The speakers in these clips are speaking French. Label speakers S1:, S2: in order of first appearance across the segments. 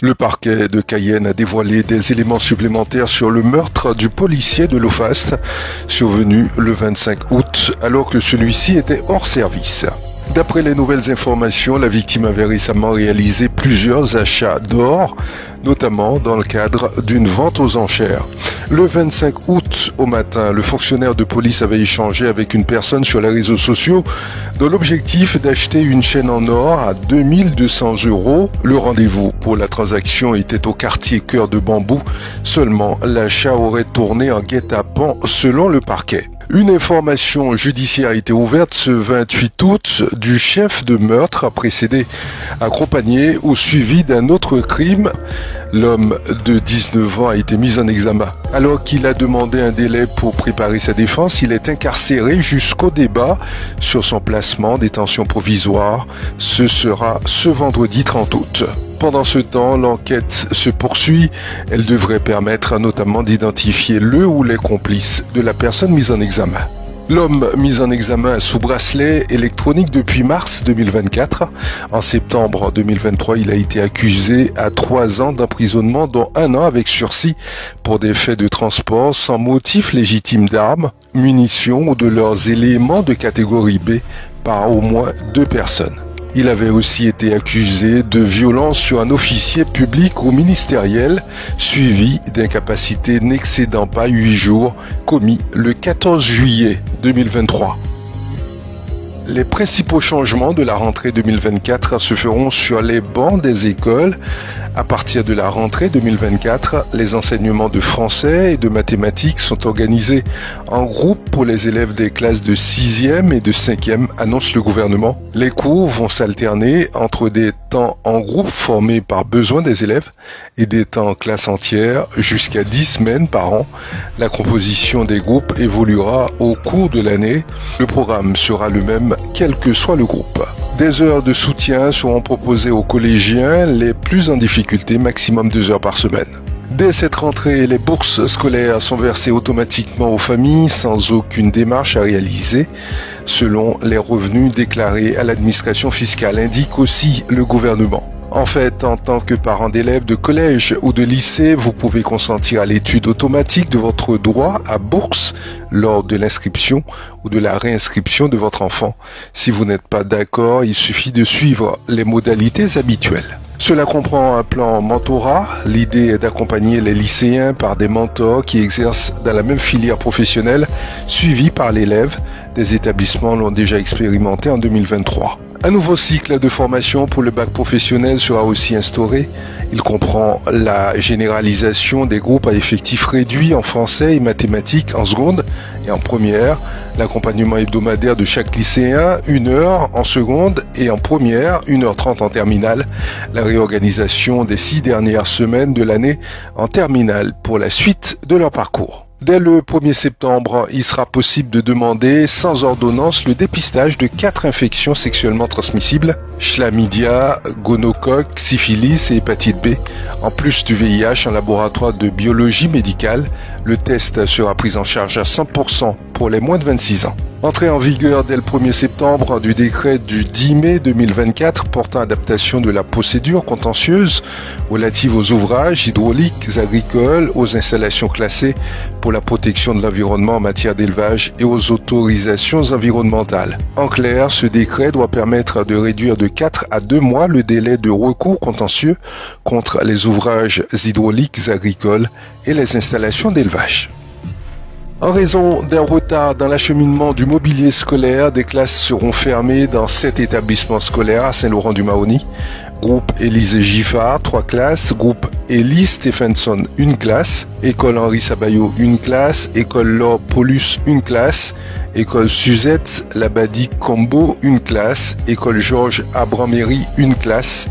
S1: Le parquet de Cayenne a dévoilé des éléments supplémentaires sur le meurtre du policier de Lofast, survenu le 25 août alors que celui-ci était hors service. D'après les nouvelles informations, la victime avait récemment réalisé plusieurs achats d'or, notamment dans le cadre d'une vente aux enchères. Le 25 août au matin, le fonctionnaire de police avait échangé avec une personne sur les réseaux sociaux dans l'objectif d'acheter une chaîne en or à 2200 €. Le rendez-vous pour la transaction était au quartier Cœur de Bambou. Seulement, l'achat aurait tourné en guet-apens selon le parquet. Une information judiciaire a été ouverte ce 28 août du chef de meurtre précédé, accompagné ou suivi d'un autre crime. L'homme de 19 ans a été mis en examen. Alors qu'il a demandé un délai pour préparer sa défense, il est incarcéré jusqu'au débat sur son placement en détention provisoire. Ce sera ce vendredi 30 août. Pendant ce temps, l'enquête se poursuit. Elle devrait permettre notamment d'identifier le ou les complices de la personne mise en examen. L'homme mis en examen sous bracelet électronique depuis mars 2024. En septembre 2023, il a été accusé à 3 ans d'emprisonnement, dont 1 an avec sursis pour des faits de transport sans motif légitime d'armes, munitions ou de leurs éléments de catégorie B par au moins 2 personnes. Il avait aussi été accusé de violence sur un officier public ou ministériel, suivi d'incapacité n'excédant pas 8 jours, commis le 14 juillet 2023. Les principaux changements de la rentrée 2024 se feront sur les bancs des écoles. À partir de la rentrée 2024, les enseignements de français et de mathématiques sont organisés en groupe pour les élèves des classes de 6e et de 5e, annonce le gouvernement. Les cours vont s'alterner entre des temps en groupe formés par besoin des élèves et des temps en classe entière jusqu'à 10 semaines par an. La composition des groupes évoluera au cours de l'année. Le programme sera le même quel que soit le groupe. Des heures de soutien seront proposées aux collégiens les plus en difficulté, maximum 2 heures par semaine. Dès cette rentrée, les bourses scolaires sont versées automatiquement aux familles sans aucune démarche à réaliser, selon les revenus déclarés à l'administration fiscale, indique aussi le gouvernement. En fait, en tant que parent d'élèves de collège ou de lycée, vous pouvez consentir à l'étude automatique de votre droit à bourse lors de l'inscription ou de la réinscription de votre enfant. Si vous n'êtes pas d'accord, il suffit de suivre les modalités habituelles. Cela comprend un plan mentorat. L'idée est d'accompagner les lycéens par des mentors qui exercent dans la même filière professionnelle, suivis par l'élève. Des établissements l'ont déjà expérimenté en 2023. Un nouveau cycle de formation pour le bac professionnel sera aussi instauré. Il comprend la généralisation des groupes à effectifs réduits en français et mathématiques en seconde et en première, l'accompagnement hebdomadaire de chaque lycéen, 1 heure en seconde et en première, 1h30 en terminale, la réorganisation des 6 dernières semaines de l'année en terminale pour la suite de leur parcours. Dès le 1er septembre, il sera possible de demander sans ordonnance le dépistage de 4 infections sexuellement transmissibles, chlamydia, gonocoque, syphilis et hépatite B, en plus du VIH en laboratoire de biologie médicale. Le test sera pris en charge à 100% pour les moins de 26 ans. Entrée en vigueur dès le 1er septembre du décret du 10 mai 2024 portant adaptation de la procédure contentieuse relative aux ouvrages hydrauliques agricoles, aux installations classées pour la protection de l'environnement en matière d'élevage et aux autorisations environnementales. En clair, ce décret doit permettre de réduire de 4 à 2 mois le délai de recours contentieux contre les ouvrages hydrauliques agricoles et les installations d'élevage. En raison d'un retard dans l'acheminement du mobilier scolaire, des classes seront fermées dans 7 établissements scolaires à Saint-Laurent-du-Maroni. Groupe Élysée Giffard, 3 classes. Groupe Élie Stephenson, 1 classe. École Henri Sabayo, 1 classe. École Laure Paulus, 1 classe. École Suzette Labadie Combo, 1 classe. École Georges Abraméry, 1 classe.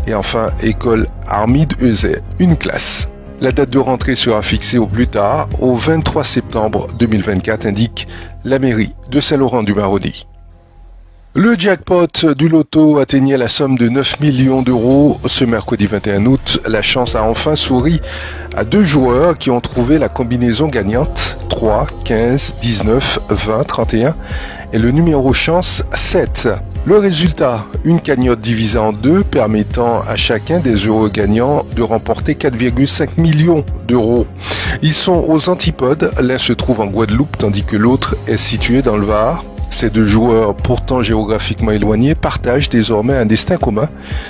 S1: Et enfin, École Armide Euzet, 1 classe. La date de rentrée sera fixée au plus tard, au 23 septembre 2024, indique la mairie de Saint-Laurent-du-Maroni. Le jackpot du loto atteignait la somme de 9 millions d'euros ce mercredi 21 août. La chance a enfin souri à 2 joueurs qui ont trouvé la combinaison gagnante 3, 15, 19, 20, 31 et le numéro chance 7. Le résultat, une cagnotte divisée en deux permettant à chacun des heureux gagnants de remporter 4,5 millions d'euros. Ils sont aux antipodes, l'un se trouve en Guadeloupe tandis que l'autre est situé dans le Var. Ces deux joueurs, pourtant géographiquement éloignés, partagent désormais un destin commun,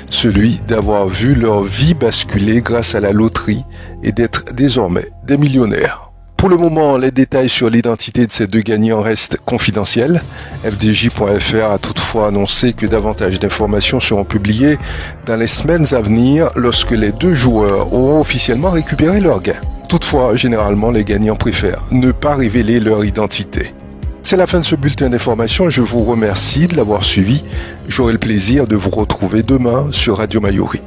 S1: celui d'avoir vu leur vie basculer grâce à la loterie et d'être désormais des millionnaires. Pour le moment, les détails sur l'identité de ces deux gagnants restent confidentiels. FDJ.fr a toutefois annoncé que davantage d'informations seront publiées dans les semaines à venir lorsque les deux joueurs auront officiellement récupéré leur gain. Toutefois, généralement, les gagnants préfèrent ne pas révéler leur identité. C'est la fin de ce bulletin d'information. Je vous remercie de l'avoir suivi. J'aurai le plaisir de vous retrouver demain sur Radio Mayuri.